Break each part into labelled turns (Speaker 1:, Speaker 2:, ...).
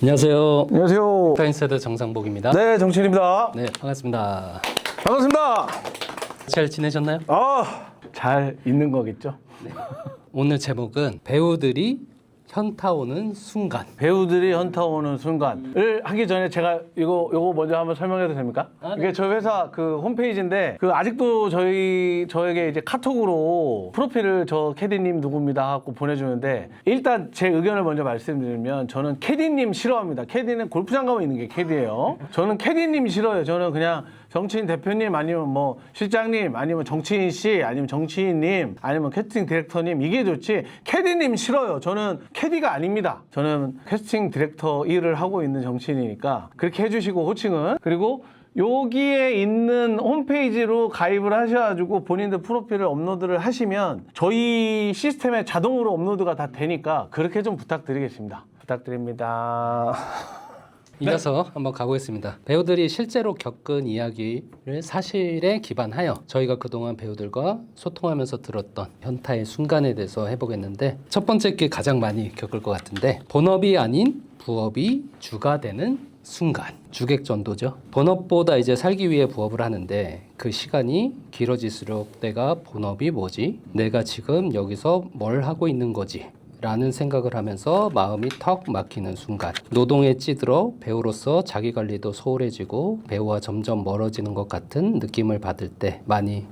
Speaker 1: 안녕하세요.
Speaker 2: 안녕하세요.
Speaker 1: 타인세대 정상복입니다.
Speaker 2: 네, 정치인입니다.
Speaker 1: 네, 반갑습니다.
Speaker 2: 반갑습니다.
Speaker 1: 잘 지내셨나요?
Speaker 2: 잘 있는 거겠죠?
Speaker 1: 네. 오늘 제목은 배우들이 현타 오는 순간.
Speaker 2: 배우들이 현타 오는 순간을 하기 전에 제가 요거 먼저 한번 설명해도 됩니까?
Speaker 1: 네.
Speaker 2: 이게 저희 회사 그 홈페이지인데 그 아직도 저에게 이제 카톡으로 프로필을 저 캐디님 누구입니다 하고 보내주는데 일단 제 의견을 먼저 말씀드리면 저는 캐디님 싫어합니다. 캐디는 골프장 가면 있는 게 캐디예요. 저는 캐디님 싫어요. 저는 그냥 정치인 대표님 아니면 뭐 실장님 아니면 정치인 씨 아니면 정치인님 아니면 캐스팅 디렉터님 이게 좋지 캐디님 싫어요. 저는 캐디가 아닙니다. 저는 캐스팅 디렉터 일을 하고 있는 정치인이니까 그렇게 해주시고 호칭은 그리고 여기에 있는 홈페이지로 가입을 하셔가지고 본인들 프로필을 업로드를 하시면 저희 시스템에 자동으로 업로드가 다 되니까 그렇게 좀 부탁드리겠습니다. 부탁드립니다.
Speaker 1: 이어서 한번 가보겠습니다. 배우들이 실제로 겪은 이야기를 사실에 기반하여 저희가 그동안 배우들과 소통하면서 들었던 현타의 순간에 대해서 해보겠는데 첫 번째 게 가장 많이 겪을 것 같은데 본업이 아닌 부업이 주가 되는 순간. 주객전도죠. 본업보다 이제 살기 위해 부업을 하는데 그 시간이 길어질수록 내가 본업이 뭐지? 내가 지금 여기서 뭘 하고 있는 거지? 라는 생각을 하면서 마음이 턱 막히는 순간 노동에 찌들어 배우로서 자기관리도 소홀해지고 배우와 점점 멀어지는 것 같은 느낌을 받을 때 많이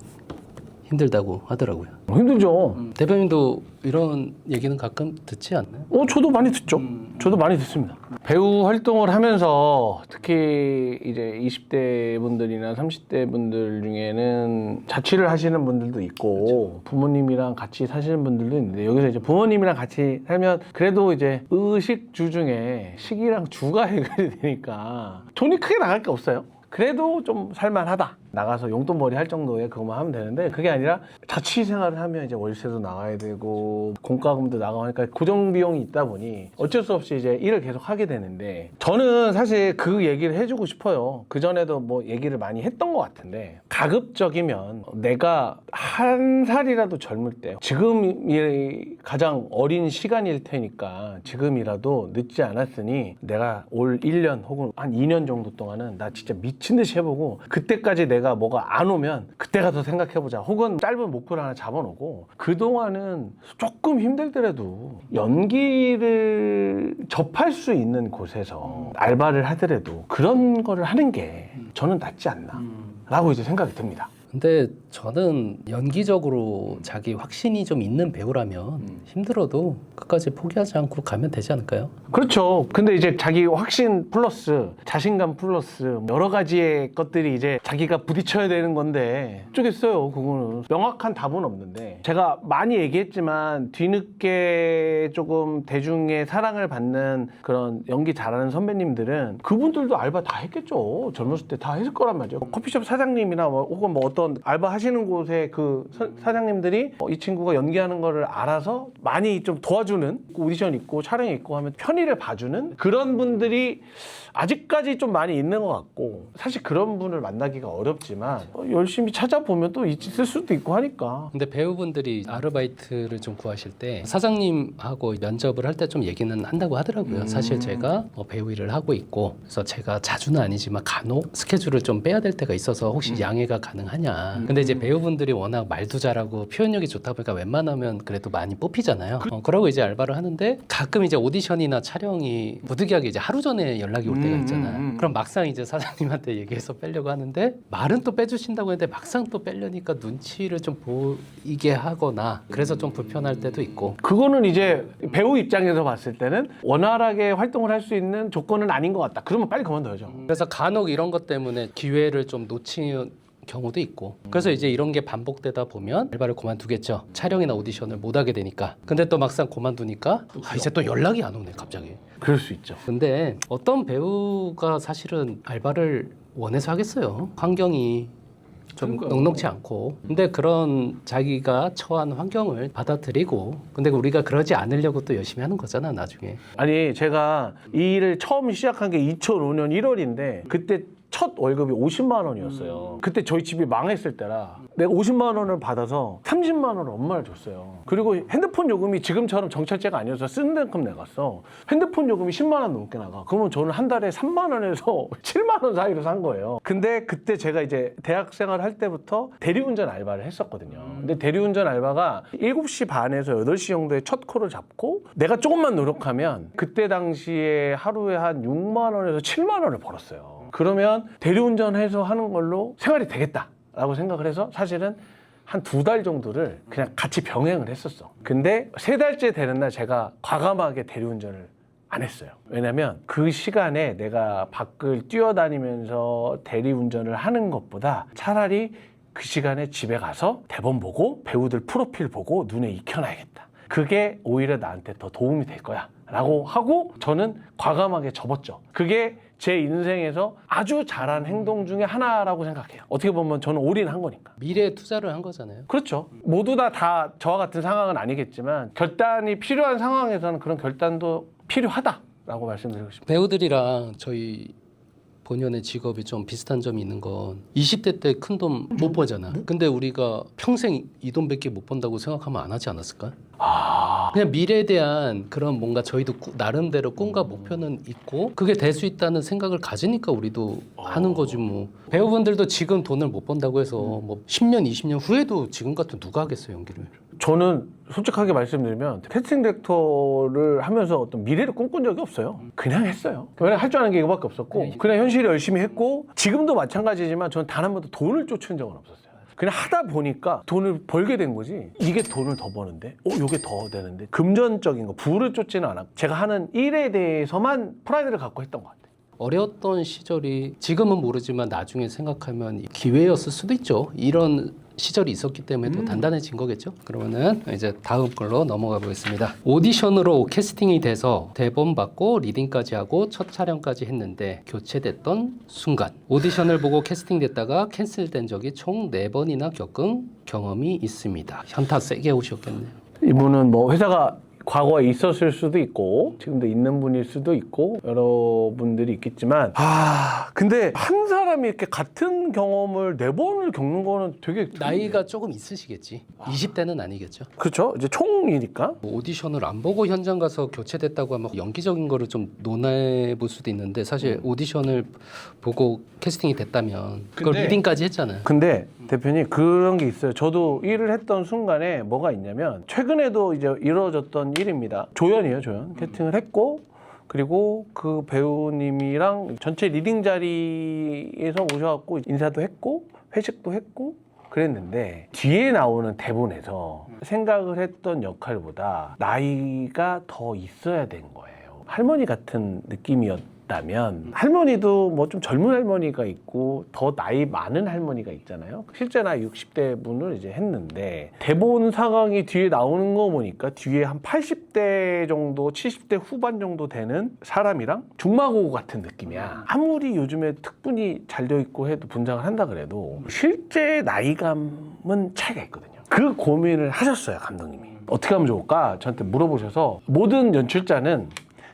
Speaker 1: 힘들다고 하더라고요.
Speaker 2: 힘들죠.
Speaker 1: 대표님도 이런 얘기는 가끔 듣지 않나요?
Speaker 2: 저도 많이 듣죠. 저도 많이 듣습니다. 배우 활동을 하면서 특히 이제 20대 분들이나 30대 분들 중에는 자취를 하시는 분들도 있고 부모님이랑 같이 사시는 분들도 있는데 여기서 이제 부모님이랑 같이 살면 그래도 이제 의식주 중에 식이랑 주가 해결이 되니까 돈이 크게 나갈 게 없어요. 그래도 좀 살만하다. 나가서 용돈벌이 할 정도의 그것만 하면 되는데 그게 아니라 자취 생활을 하면 이제 월세도 나가야 되고 공과금도 나가고 하니까 고정 비용이 있다 보니 어쩔 수 없이 이제 일을 계속 하게 되는데 저는 사실 그 얘기를 해주고 싶어요. 그전에도 뭐 얘기를 많이 했던 것 같은데 가급적이면 내가 한 살이라도 젊을 때 지금이 가장 어린 시간일 테니까 지금이라도 늦지 않았으니 내가 올 1년 혹은 한 2년 정도 동안은 나 진짜 미친 듯이 해보고 그때까지 내가 뭐가 안 오면 그때 가서 생각해보자 혹은 짧은 목표를 하나 잡아놓고 그동안은 조금 힘들더라도 연기를 접할 수 있는 곳에서 알바를 하더라도 그런 거를 하는 게 저는 낫지 않나 라고 이제 생각이 듭니다.
Speaker 1: 근데 저는 연기적으로 자기 확신이 좀 있는 배우라면 힘들어도 끝까지 포기하지 않고 가면 되지 않을까요?
Speaker 2: 그렇죠. 근데 이제 자기 확신 플러스 자신감 플러스 여러 가지의 것들이 이제 자기가 부딪혀야 되는 건데 어쩌겠어요. 그거는 명확한 답은 없는데 제가 많이 얘기했지만 뒤늦게 조금 대중의 사랑을 받는 그런 연기 잘하는 선배님들은 그분들도 알바 다 했겠죠. 젊었을 때 다 했을 거란 말이죠. 커피숍 사장님이나 뭐 혹은 뭐 어떤 알바 하시는 곳에 그 사장님들이 이 친구가 연기하는 거를 알아서 많이 좀 도와주는 오디션 있고 촬영 있고 하면 편의를 봐주는 그런 분들이 아직까지 좀 많이 있는 것 같고 사실 그런 분을 만나기가 어렵지만 열심히 찾아보면 또 있을 수도 있고 하니까.
Speaker 1: 근데 배우분들이 아르바이트를 좀 구하실 때 사장님하고 면접을 할 때 좀 얘기는 한다고 하더라고요. 사실 제가 배우 일을 하고 있고 그래서 제가 자주는 아니지만 간혹 스케줄을 좀 빼야 될 때가 있어서 혹시 양해가 가능하냐. 근데 이제 배우분들이 워낙 말도 잘하고 표현력이 좋다 보니까 웬만하면 그래도 많이 뽑히잖아요. 그러고 이제 알바를 하는데 가끔 이제 오디션이나 촬영이 부득이하게 이제 하루 전에 연락이 올 때가 있잖아요. 그럼 막상 이제 사장님한테 얘기해서 빼려고 하는데 말은 또 빼주신다고 했는데 막상 또 빼려니까 눈치를 좀 보이게 하거나 그래서 좀 불편할 때도 있고.
Speaker 2: 그거는 이제 배우 입장에서 봤을 때는 원활하게 활동을 할 수 있는 조건은 아닌 것 같다. 그러면 빨리 그만둬야죠.
Speaker 1: 그래서 간혹 이런 것 때문에 기회를 좀 놓치는 경우도 있고 그래서 이제 이런 게 반복되다 보면 알바를 그만두겠죠. 촬영이나 오디션을 못 하게 되니까. 근데 또 막상 그만두니까 이제 또 연락이 안 오네 갑자기.
Speaker 2: 그럴 수 있죠.
Speaker 1: 근데 어떤 배우가 사실은 알바를 원해서 하겠어요. 환경이 좀 녹록지 않고. 근데 그런 자기가 처한 환경을 받아들이고 근데 우리가 그러지 않으려고 또 열심히 하는 거잖아 나중에.
Speaker 2: 아니 제가 이 일을 처음 시작한 게 2005년 1월인데 그때 첫 월급이 50만 원이었어요. 그때 저희 집이 망했을 때라 내가 50만 원을 받아서 30만 원을 엄마를 줬어요. 그리고 핸드폰 요금이 지금처럼 정찰제가 아니어서 쓰는 만큼 내갔어. 핸드폰 요금이 10만 원 넘게 나가. 그러면 저는 한 달에 3만 원에서 7만 원 사이로 산 거예요. 근데 그때 제가 이제 대학생활 할 때부터 대리운전 알바를 했었거든요. 근데 대리운전 알바가 7시 반에서 8시 정도에 첫 콜을 잡고 내가 조금만 노력하면 그때 당시에 하루에 한 6만 원에서 7만 원을 벌었어요. 그러면 대리운전해서 하는 걸로 생활이 되겠다라고 생각을 해서 사실은 한 2달 정도를 그냥 같이 병행을 했었어. 근데 3달째 되는 날 제가 과감하게 대리운전을 안 했어요. 왜냐면 그 시간에 내가 밖을 뛰어다니면서 대리운전을 하는 것보다 차라리 그 시간에 집에 가서 대본 보고 배우들 프로필 보고 눈에 익혀놔야겠다. 그게 오히려 나한테 더 도움이 될 거야 라고 하고 저는 과감하게 접었죠. 그게 제 인생에서 아주 잘한 행동 중에 하나라고 생각해요. 어떻게 보면 저는 올인한 거니까.
Speaker 1: 미래에 투자를 한 거잖아요.
Speaker 2: 그렇죠. 모두 다 저와 같은 상황은 아니겠지만 결단이 필요한 상황에서는 그런 결단도 필요하다라고 말씀드리고 싶습니다.
Speaker 1: 배우들이랑 저희 본연의 직업이 좀 비슷한 점이 있는 건 20대 때 큰 돈 못 버잖아. 근데 우리가 평생 이 돈밖에 못 번다고 생각하면 안 하지 않았을까? 그냥 미래에 대한 그런 뭔가 저희도 나름대로 꿈과 목표는 있고 그게 될 수 있다는 생각을 가지니까 우리도 하는 거지 뭐. 배우분들도 지금 돈을 못 번다고 해서 뭐 10년, 20년 후에도 지금 같은 누가 하겠어요, 연기를.
Speaker 2: 저는 솔직하게 말씀드리면 캐스팅 디렉터를 하면서 어떤 미래를 꿈꾼 적이 없어요. 그냥 했어요. 왜냐면 할 줄 아는 게 이거밖에 없었고 그냥 현실에 열심히 했고 지금도 마찬가지지만 저는 단 한 번도 돈을 쫓은 적은 없었어요. 그냥 하다 보니까 돈을 벌게 된 거지. 이게 돈을 더 버는데 이게 더 되는데 금전적인 거 부를 쫓지는 않았고 제가 하는 일에 대해서만 프라이드를 갖고 했던 것 같아요.
Speaker 1: 어려웠던 시절이 지금은 모르지만 나중에 생각하면 기회였을 수도 있죠. 이런 시절이 있었기 때문에 더 단단해진 거겠죠. 그러면은 이제 다음 걸로 넘어가 보겠습니다. 오디션으로 캐스팅이 돼서 대본 받고 리딩까지 하고 첫 촬영까지 했는데 교체됐던 순간 오디션을 보고 캐스팅됐다가 캔슬된 적이 총 4번이나 겪은 경험이 있습니다. 현타 세게 오셨겠네요.
Speaker 2: 이분은 뭐 회사가 과거에 있었을 수도 있고 지금도 있는 분일 수도 있고 여러 분들이 있겠지만 근데 한 사람이 이렇게 같은 경험을 4번을 겪는 거는 되게
Speaker 1: 나이가 조금 있으시겠지. 20대는 아니겠죠.
Speaker 2: 그렇죠. 이제 총이니까.
Speaker 1: 뭐 오디션을 안 보고 현장 가서 교체됐다고 하면 연기적인 거를 좀 논해 볼 수도 있는데 사실 오디션을 보고 캐스팅이 됐다면 그걸
Speaker 2: 근데-
Speaker 1: 리딩까지 했잖아요.
Speaker 2: 근데 대표님 그런 게 있어요. 저도 일을 했던 순간에 뭐가 있냐면 최근에도 이제 이루어졌던 일입니다. 조연이에요, 조연. 캐스팅을 했고 그리고 그 배우님이랑 전체 리딩 자리에서 오셔갖고 인사도 했고 회식도 했고 그랬는데 뒤에 나오는 대본에서 생각을 했던 역할보다 나이가 더 있어야 된 거예요. 할머니 같은 느낌이었다면 할머니도 뭐 좀 젊은 할머니가 있고 더 나이 많은 할머니가 있잖아요. 실제 나이 60대 분을 이제 했는데 대본 상황이 뒤에 나오는 거 보니까 뒤에 한 80대 정도 70대 후반 정도 되는 사람이랑 중마고 같은 느낌이야. 아무리 요즘에 특분이 잘 되어 있고 해도 분장을 한다 그래도 실제 나이감은 차이가 있거든요. 그 고민을 하셨어요, 감독님이. 어떻게 하면 좋을까? 저한테 물어보셔서 모든 연출자는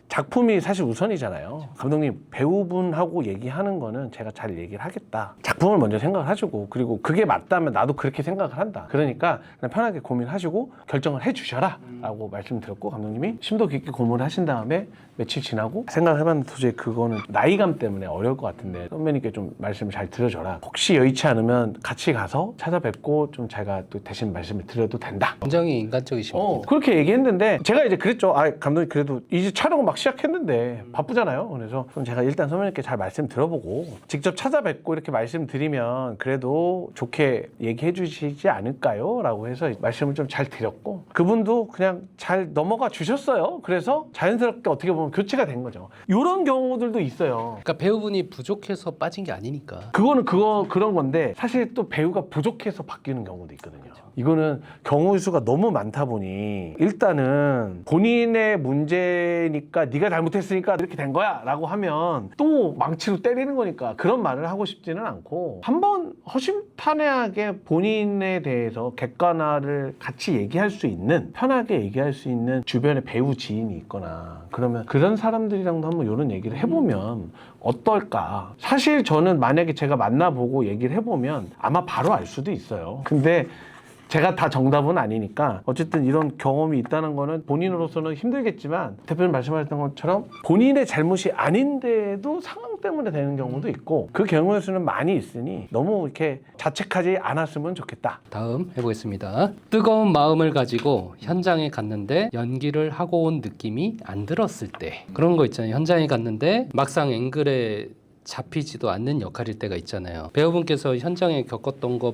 Speaker 2: 작품이 사실 우선이잖아요. 감독님, 배우분하고 얘기하는 거는 제가 잘 얘기를 하겠다. 작품을 먼저 생각을 하시고 그리고 그게 맞다면 나도 그렇게 생각을 한다. 그러니까 그냥 편하게 고민하시고 결정을 해주셔라 라고 말씀드렸고 감독님이 심도 깊게 고민을 하신 다음에 며칠 지나고 생각을 해봤는데 도저히 그거는 나이감 때문에 어려울 것 같은데 선배님께 좀 말씀을 잘 드려줘라. 혹시 여의치 않으면 같이 가서 찾아뵙고 좀 제가 또 대신 말씀을 드려도 된다.
Speaker 1: 굉장히 인간적이십니다.
Speaker 2: 그렇게 얘기했는데 제가 이제 그랬죠. 감독님 그래도 이제 촬영을 막 시작했는데 바쁘잖아요. 그래서 그럼 제가 일단 선배님께 잘 말씀 들어보고 직접 찾아뵙고 이렇게 말씀드리면 그래도 좋게 얘기해 주시지 않을까요? 라고 해서 말씀을 좀 잘 드렸고 그분도 그냥 잘 넘어가 주셨어요. 그래서 자연스럽게 어떻게 보면 교체가 된 거죠. 이런 경우들도 있어요.
Speaker 1: 그러니까 배우분이 부족해서 빠진 게 아니니까.
Speaker 2: 그런 건데 사실 또 배우가 부족해서 바뀌는 경우도 있거든요. 이거는 경우 수가 너무 많다 보니 일단은 본인의 문제니까 네가 잘못했으니까 이렇게 된 거야 라고 하면 또 망치로 때리는 거니까 그런 말을 하고 싶지는 않고 한번 허심탄회하게 본인에 대해서 객관화를 같이 얘기할 수 있는, 편하게 얘기할 수 있는 주변에 배우 지인이 있거나 그러면 그런 사람들이랑도 한번 이런 얘기를 해보면 어떨까. 사실 저는 만약에 제가 만나보고 얘기를 해보면 아마 바로 알 수도 있어요. 근데 제가 다 정답은 아니니까 어쨌든 이런 경험이 있다는 거는 본인으로서는 힘들겠지만 대표님 말씀하셨던 것처럼 본인의 잘못이 아닌데도 상황 때문에 되는 경우도 있고 그 경우의 수는 많이 있으니 너무 이렇게 자책하지 않았으면 좋겠다.
Speaker 1: 다음 해보겠습니다. 뜨거운 마음을 가지고 현장에 갔는데 연기를 하고 온 느낌이 안 들었을 때, 그런 거 있잖아요. 현장에 갔는데 막상 앵글에 잡히지도 않는 역할일 때가 있잖아요. 배우분께서 현장에 겪었던 것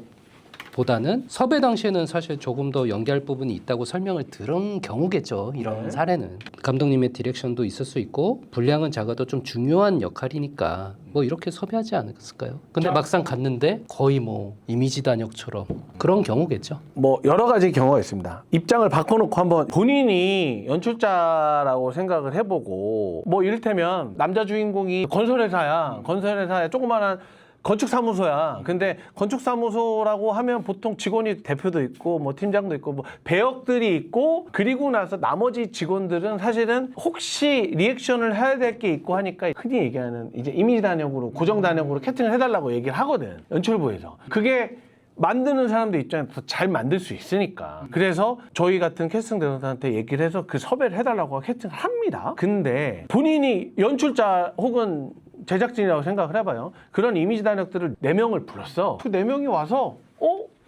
Speaker 1: 보다는 섭외 당시에는 사실 조금 더 연기할 부분이 있다고 설명을 들은 경우겠죠. 이런
Speaker 2: 네.
Speaker 1: 사례는 감독님의 디렉션도 있을 수 있고 분량은 작아도 좀 중요한 역할이니까 뭐 이렇게 섭외하지 않았을까요? 근데 막상 갔는데 거의 뭐 이미지 단역처럼 그런 경우겠죠.
Speaker 2: 뭐 여러 가지 경우가 있습니다. 입장을 바꿔놓고 한번 본인이 연출자라고 생각을 해보고 뭐 이를테면 남자 주인공이 건설회사야. 건설회사에 조그마한 건축사무소야. 근데 건축사무소라고 하면 보통 직원이 대표도 있고 뭐 팀장도 있고 뭐 배역들이 있고 그리고 나서 나머지 직원들은 사실은 혹시 리액션을 해야 될 게 있고 하니까 흔히 얘기하는 이제 이미지 단역으로 고정 단역으로 캐스팅을 해달라고 얘기를 하거든. 연출부에서. 그게 만드는 사람들 입장에서 잘 만들 수 있으니까. 그래서 저희 같은 캐스팅 대사한테 얘기를 해서 그 섭외를 해달라고 캐스팅을 합니다. 근데 본인이 연출자 혹은 제작진이라고 생각을 해봐요. 그런 이미지 단역들을 4명을 불렀어. 그 4명이 와서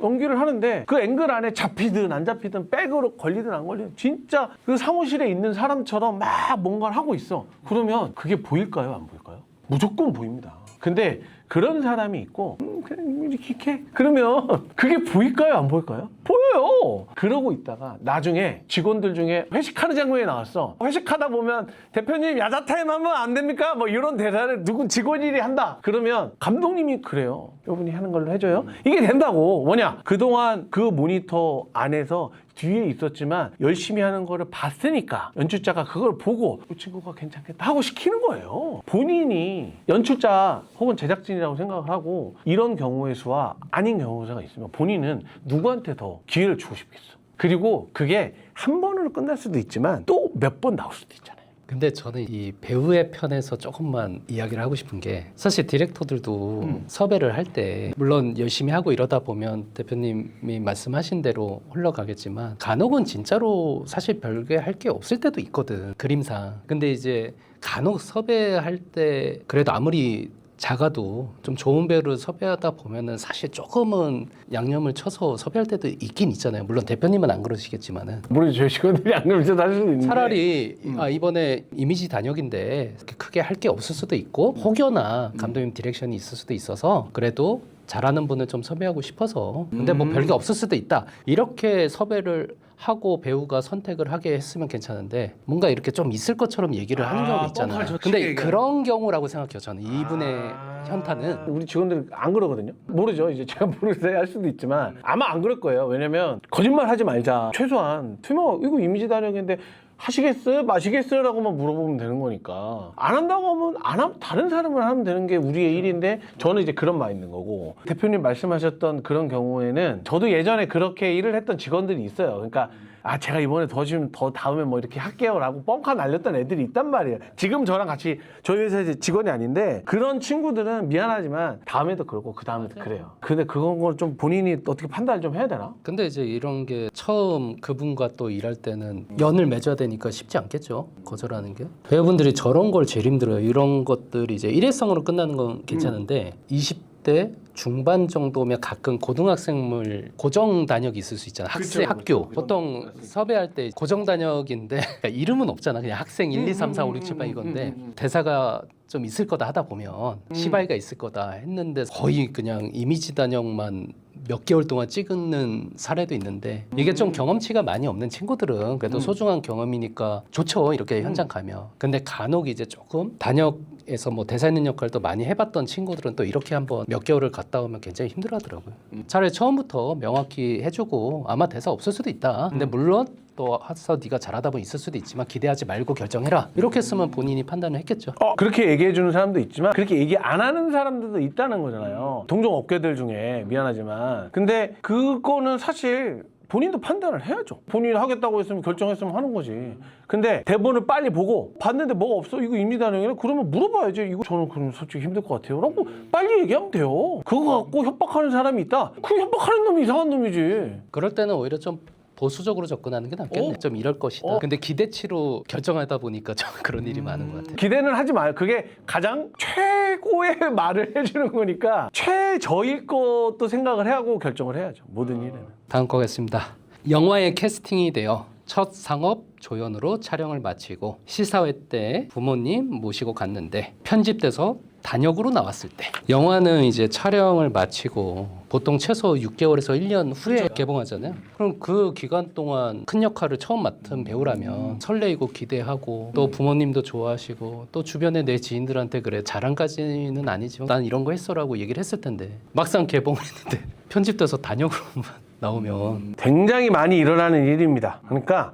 Speaker 2: 연기를 하는데 그 앵글 안에 잡히든 안 잡히든 백으로 걸리든 안 걸리든 진짜 그 사무실에 있는 사람처럼 막 뭔가를 하고 있어. 그러면 그게 보일까요? 안 보일까요? 무조건 보입니다. 근데 그런 사람이 있고 그냥 이렇게 해. 그러면 그게 보일까요? 안 보일까요? 보여요. 그러고 있다가 나중에 직원들 중에 회식하는 장면이 나왔어. 회식하다 보면 대표님 야자타임 하면 안 됩니까? 뭐 이런 대사를 누군 직원일이 한다. 그러면 감독님이 그래요. 이분이 하는 걸로 해줘요. 이게 된다고. 뭐냐? 그동안 그 모니터 안에서 뒤에 있었지만 열심히 하는 거를 봤으니까 연출자가 그걸 보고 이 친구가 괜찮겠다 하고 시키는 거예요. 본인이 연출자 혹은 제작진이라고 생각을 하고 이런 경우의 수와 아닌 경우의 수가 있으면 본인은 누구한테 더 기회를 주고 싶겠어. 그리고 그게 한 번으로 끝날 수도 있지만 또 몇 번 나올 수도 있잖아요.
Speaker 1: 근데 저는 이 배우의 편에서 조금만 이야기를 하고 싶은 게 사실 디렉터들도 섭외를 할 때 물론 열심히 하고 이러다 보면 대표님이 말씀하신 대로 흘러가겠지만 간혹은 진짜로 사실 별게 할 게 없을 때도 있거든, 그림상. 근데 이제 간혹 섭외할 때 그래도 아무리 작아도 좀 좋은 배우를 섭외하다 보면은 사실 조금은 양념을 쳐서 섭외할 때도 있긴 있잖아요. 물론 대표님은 안 그러시겠지만은.
Speaker 2: 물론 저희 직원들이 안 그러면서 할 수도 있는데
Speaker 1: 차라리 이번에 이미지 단역인데 그렇게 크게 할 게 없을 수도 있고 혹여나 감독님 디렉션이 있을 수도 있어서 그래도 잘하는 분을 좀 섭외하고 싶어서 근데 뭐 별게 없을 수도 있다 이렇게 섭외를 하고 배우가 선택을 하게 했으면 괜찮은데 뭔가 이렇게 좀 있을 것처럼 얘기를 하는 경우가 있잖아요. 근데 그런 경우라고 생각해요. 저는 이분의 현타는
Speaker 2: 우리 직원들 안 그러거든요. 모르죠. 이제 제가 모르서 할 수도 있지만 아마 안 그럴 거예요. 왜냐면 거짓말 하지 말자. 최소한 투명 이거 이미지 단역인데 하시겠어요? 마시겠어요? 라고만 물어보면 되는 거니까. 안 한다고 하면 안 하면 다른 사람을 하면 되는 게 우리의 일인데 저는 이제 그런 마인드인 거고. 대표님 말씀하셨던 그런 경우에는 저도 예전에 그렇게 일을 했던 직원들이 있어요. 그러니까 제가 이번에 더 다음에 뭐 이렇게 할게요 라고 뻥카 날렸던 애들이 있단 말이에요. 지금 저랑 같이 저희 회사에 직원이 아닌데 그런 친구들은 미안하지만 다음에도 그러고 그 다음에도 그래요. 근데 그건 걸 좀 본인이 어떻게 판단을 좀 해야 되나?
Speaker 1: 근데 이제 이런 게 처음 그분과 또 일할 때는 연을 맺어야 되니까 쉽지 않겠죠. 거절하는 게. 배우분들이 저런 걸 제일 힘들어요. 이런 것들이 이제 일회성으로 끝나는 건 괜찮은데 20대 중반 정도면 가끔 고등학생물 고정 단역이 있을 수 있잖아. 학생 학교. 보통 섭외할 때 고정 단역인데 그러니까 이름은 없잖아. 그냥 학생 1, 2, 3, 4, 5, 6, 7, 8 이건데 대사가 좀 있을 거다 하다 보면 시바이가 있을 거다 했는데 거의 그냥 이미지 단역만 몇 개월 동안 찍는 사례도 있는데 이게 좀 경험치가 많이 없는 친구들은 그래도 소중한 경험이니까 좋죠. 이렇게 현장 가면. 근데 간혹 이제 조금 단역에서 뭐 대사 있는 역할도 많이 해봤던 친구들은 또 이렇게 한번 몇 개월을 갔다 오면 굉장히 힘들어하더라고요. 차라리 처음부터 명확히 해주고 아마 대사 없을 수도 있다. 근데 물론 또 또 해서 네가 잘하다 보면 있을 수도 있지만 기대하지 말고 결정해라. 이렇게 했으면 본인이 판단을 했겠죠.
Speaker 2: 그렇게 얘기해 주는 사람도 있지만 그렇게 얘기 안 하는 사람들도 있다는 거잖아요. 동종 업계들 중에 미안하지만. 근데 그거는 사실 본인도 판단을 해야죠. 본인이 하겠다고 했으면 결정했으면 하는 거지. 근데 대본을 빨리 보고 봤는데 뭐가 없어? 이거 임리단행이네? 그러면 물어봐야지. 이거 저는 그럼 솔직히 힘들 것 같아요. 라고 빨리 얘기하면 돼요. 그거 갖고 협박하는 사람이 있다? 그 협박하는 놈이 이상한 놈이지.
Speaker 1: 그럴 때는 오히려 좀 보수적으로 접근하는 게 낫겠네. 좀 이럴 것이다. 근데 기대치로 결정하다 보니까 좀 그런 일이 많은 것 같아요.
Speaker 2: 기대는 하지 마요. 그게 가장 최고의 말을 해주는 거니까 최저일 것도 생각을 하고 결정을 해야죠. 모든 일에는.
Speaker 1: 다음 거겠습니다. 영화에 캐스팅이 되어 첫 상업 조연으로 촬영을 마치고 시사회 때 부모님 모시고 갔는데 편집돼서 단역으로 나왔을 때 영화는 이제 촬영을 마치고 보통 최소 6개월에서 1년 후에 개봉하잖아요. 그럼 그 기간 동안 큰 역할을 처음 맡은 배우라면 설레이고 기대하고 또 부모님도 좋아하시고 또 주변에 내 지인들한테 그래 자랑까지는 아니지만 난 이런 거 했어라고 얘기를 했을 텐데 막상 개봉했는데 편집돼서 단역으로만 나오면
Speaker 2: 굉장히 많이 일어나는 일입니다. 그러니까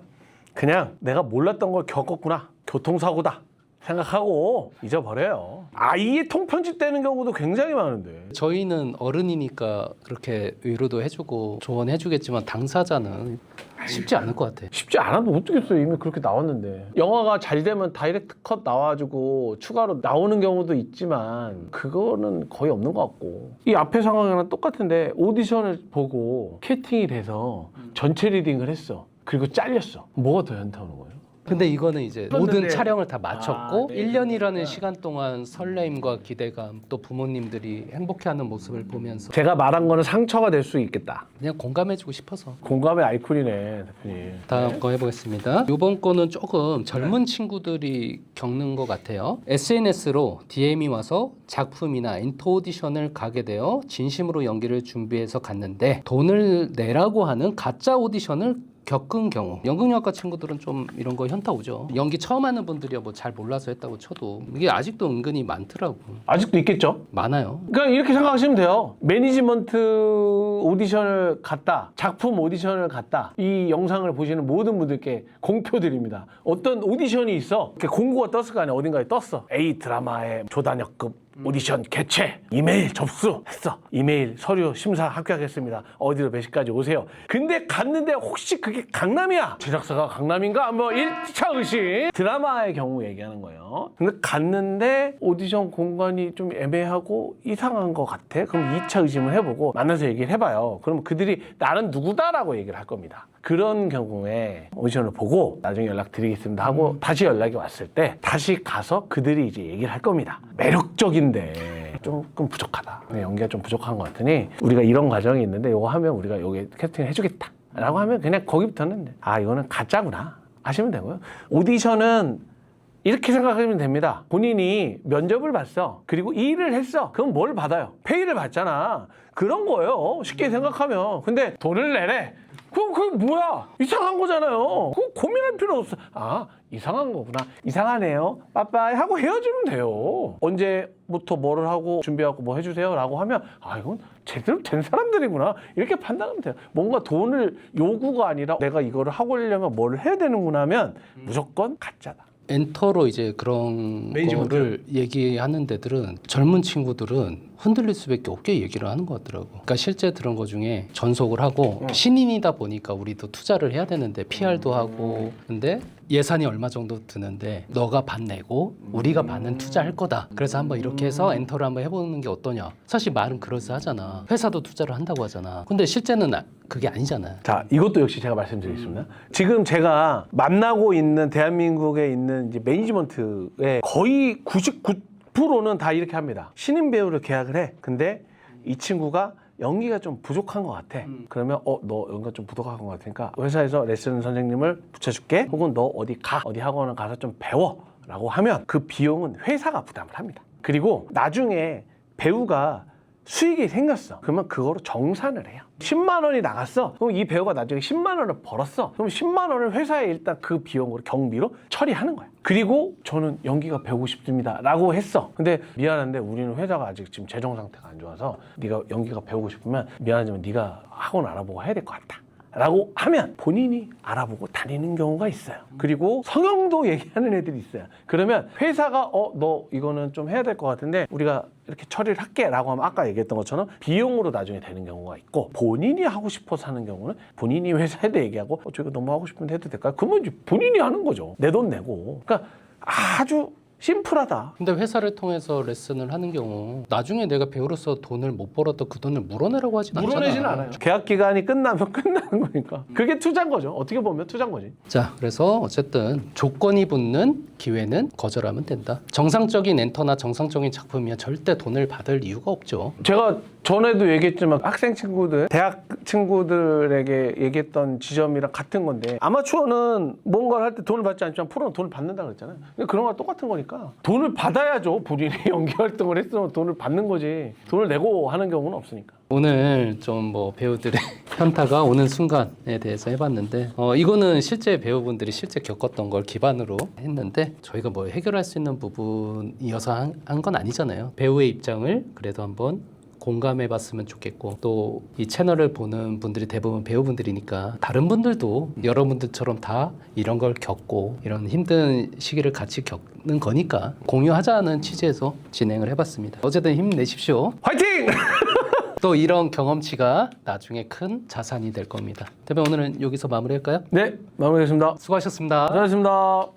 Speaker 2: 그냥 내가 몰랐던 걸 겪었구나. 교통사고다. 생각하고 잊어버려요. 아예 통편집되는 경우도 굉장히 많은데.
Speaker 1: 저희는 어른이니까 그렇게 위로도 해주고 조언해주겠지만 당사자는 쉽지 않을 것 같아.
Speaker 2: 쉽지 않아도 어떻겠어요. 이미 그렇게 나왔는데. 영화가 잘 되면 다이렉트 컷 나와가지고 추가로 나오는 경우도 있지만 그거는 거의 없는 것 같고. 이 앞에 상황이랑 똑같은데 오디션을 보고 캐스팅이 돼서 전체 리딩을 했어. 그리고 잘렸어. 뭐가 더 현타 오는 거예요?
Speaker 1: 근데 이거는 이제 모든 촬영을 다 마쳤고
Speaker 2: 네.
Speaker 1: 1년이라는 시간 동안 설레임과 기대감 또 부모님들이 행복해하는 모습을 보면서
Speaker 2: 제가 말한 거는 상처가 될 수 있겠다.
Speaker 1: 그냥 공감해주고 싶어서.
Speaker 2: 공감의 아이콘이네, 대표님.
Speaker 1: 다음 거 해보겠습니다. 이번 거는 조금 젊은 친구들이 겪는 것 같아요. SNS로 DM이 와서 작품이나 엔터 오디션을 가게 되어 진심으로 연기를 준비해서 갔는데 돈을 내라고 하는 가짜 오디션을 겪은 경우 연극영화과 친구들은 좀 이런 거 현타 오죠. 연기 처음 하는 분들이야 뭐 잘 몰라서 했다고 쳐도 이게 아직도 은근히 많더라고.
Speaker 2: 아직도 있겠죠?
Speaker 1: 많아요.
Speaker 2: 그러니까 이렇게 생각하시면 돼요. 매니지먼트 오디션을 갔다, 작품 오디션을 갔다. 이 영상을 보시는 모든 분들께 공표 드립니다. 어떤 오디션이 있어. 이렇게 공고가 떴을 거 아니야. 어딘가에 떴어. A 드라마의 조단역급 오디션 개최, 이메일 접수했어. 이메일 서류 심사 합격했습니다. 어디로 몇 시까지 오세요. 근데 갔는데 혹시 그게 강남이야? 제작사가 강남인가? 뭐 1차 의심. 드라마의 경우 얘기하는 거예요. 근데 갔는데 오디션 공간이 좀 애매하고 이상한 것 같아. 그럼 2차 의심을 해보고 만나서 얘기를 해봐요. 그럼 그들이 나는 누구다라고 얘기를 할 겁니다. 그런 경우에 오디션을 보고 나중에 연락드리겠습니다 하고 다시 연락이 왔을 때 다시 가서 그들이 이제 얘기를 할 겁니다. 매력적인데 조금 부족하다. 연기가 좀 부족한 것 같으니 우리가 이런 과정이 있는데 이거 하면 우리가 여기 캐스팅을 해주겠다 라고 하면 그냥 거기부터는 아 이거는 가짜구나 하시면 되고요. 오디션은 이렇게 생각하시면 됩니다. 본인이 면접을 봤어. 그리고 일을 했어. 그럼 뭘 받아요? 페이를 받잖아. 그런 거예요. 쉽게 생각하면. 근데 돈을 내래. 그럼 그게 뭐야? 이상한 거잖아요. 그거 고민할 필요 없어. 아, 이상한 거구나. 이상하네요. 빠빠이 하고 헤어지면 돼요. 언제부터 뭐를 하고 준비하고 뭐 해주세요 라고 하면 아, 이건 제대로 된 사람들이구나. 이렇게 판단하면 돼요. 뭔가 돈을 요구가 아니라 내가 이거를 하고 하려면 뭘 해야 되는구나 하면 무조건 가짜다.
Speaker 1: 엔터로 이제 그런 거를 얘기하는 데들은 젊은 친구들은 흔들릴 수밖에 없게 얘기를 하는 것 같더라고. 그러니까 실제 들은 거 중에 전속을 하고 신인이다 보니까 우리도 투자를 해야 되는데 PR도 하고 근데 예산이 얼마 정도 드는데 너가 반 내고 우리가 반은 투자할 거다. 그래서 한번 이렇게 해서 엔터를 한번 해보는 게 어떠냐. 사실 말은 그럴싸하잖아. 회사도 투자를 한다고 하잖아. 근데 실제는 그게 아니잖아.
Speaker 2: 자, 이것도 역시 제가 말씀드리겠습니다. 지금 제가 만나고 있는 대한민국에 있는 이제 매니지먼트의 거의 99%는 다 이렇게 합니다. 신인 배우를 계약을 해. 근데 이 친구가 연기가 좀 부족한 것 같아. 그러면 너 연기가 좀 부족한 것 같으니까 회사에서 레슨 선생님을 붙여줄게. 혹은 너 어디 학원을 가서 좀 배워 라고 하면 그 비용은 회사가 부담을 합니다. 그리고 나중에 배우가 수익이 생겼어. 그러면 그거로 정산을 해요. 10만 원이 나갔어. 그럼 이 배우가 나중에 10만 원을 벌었어. 그럼 10만 원을 회사에 일단 그 비용으로 경비로 처리하는 거야. 그리고 저는 연기가 배우고 싶습니다 라고 했어. 근데 미안한데 우리는 회사가 아직 지금 재정 상태가 안 좋아서 네가 연기가 배우고 싶으면 미안하지만 네가 학원 알아보고 해야 될 것 같다 라고 하면 본인이 알아보고 다니는 경우가 있어요. 그리고 성형도 얘기하는 애들이 있어요. 그러면 회사가 너 이거는 좀 해야 될 것 같은데 우리가 이렇게 처리를 할게 라고 하면 아까 얘기했던 것처럼 비용으로 나중에 되는 경우가 있고, 본인이 하고 싶어서 하는 경우는 본인이 회사에도 얘기하고 저 이거 너무 하고 싶은데 해도 될까요? 그러면 이제 본인이 하는 거죠. 내 돈 내고. 그러니까 아주 심플하다.
Speaker 1: 근데 회사를 통해서 레슨을 하는 경우 나중에 내가 배우로서 돈을 못 벌어도 그 돈을 물어내라고 하진 않잖아.
Speaker 2: 물어내지는 않아요. 계약 기간이 끝나면 끝나는 거니까. 그게 투자인 거죠. 어떻게 보면 투자인 거지.
Speaker 1: 자, 그래서 어쨌든 조건이 붙는 기회는 거절하면 된다. 정상적인 엔터나 정상적인 작품이면 절대 돈을 받을 이유가 없죠.
Speaker 2: 제가 전에도 얘기했지만 학생 친구들, 대학 친구들에게 얘기했던 지점이랑 같은 건데, 아마추어는 뭔가를 할 때 돈을 받지 않지만 프로는 돈을 받는다 그랬잖아요. 근데 그런 거랑 똑같은 거니까 돈을 받아야죠. 본인이 연기 활동을 했으면 돈을 받는 거지. 돈을 내고 하는 경우는 없으니까.
Speaker 1: 오늘 좀 뭐 배우들의 현타가 오는 순간에 대해서 해봤는데 이거는 실제 배우분들이 실제 겪었던 걸 기반으로 했는데 저희가 뭐 해결할 수 있는 부분이어서 한 건 아니잖아요. 배우의 입장을 그래도 한번 공감해봤으면 좋겠고, 또 이 채널을 보는 분들이 대부분 배우분들이니까 다른 분들도 여러분들처럼 다 이런 걸 겪고 이런 힘든 시기를 같이 겪는 거니까 공유하자는 취지에서 진행을 해봤습니다. 어쨌든 힘내십시오.
Speaker 2: 화이팅!
Speaker 1: 또 이런 경험치가 나중에 큰 자산이 될 겁니다. 대표 오늘은 여기서 마무리할까요?
Speaker 2: 네, 마무리하겠습니다.
Speaker 1: 수고하셨습니다.
Speaker 2: 고생하셨습니다.